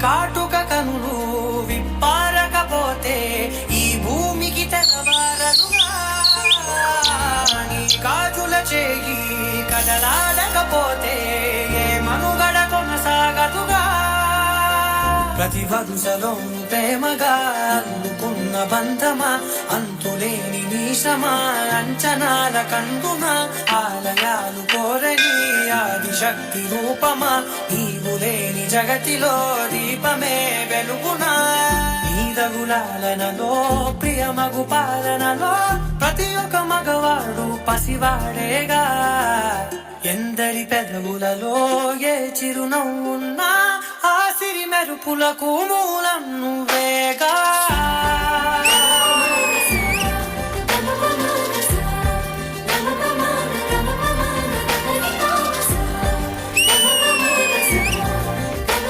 కాటుక కనులు విప్పారకపోతే ఈ భూమికి తెగవారదుగా. నీ గాజుల చేయి కదలాడకపోతే ఏ మనుగడ కొనసాగదుగా. ప్రతి వరుసలోను ప్రేమగా అల్లుకున్న బంధమా, అంతులేని నీశమా, అంచనాల కందున ఆలయాలు కోరని ఆదిశక్తి రూపమా, నీవు లేని జగతిలో దీపమే వెలుగునా. నీదగులాలనలో ప్రియమగు పాలనలో ప్రతి ఒక్క మగవాడు పసివాడేగా. ఎందరి పెదవులలో ఏ చిరునవ్వున్నా ఆ సిరి మెరుపులకు మూలం నువ్వేగా.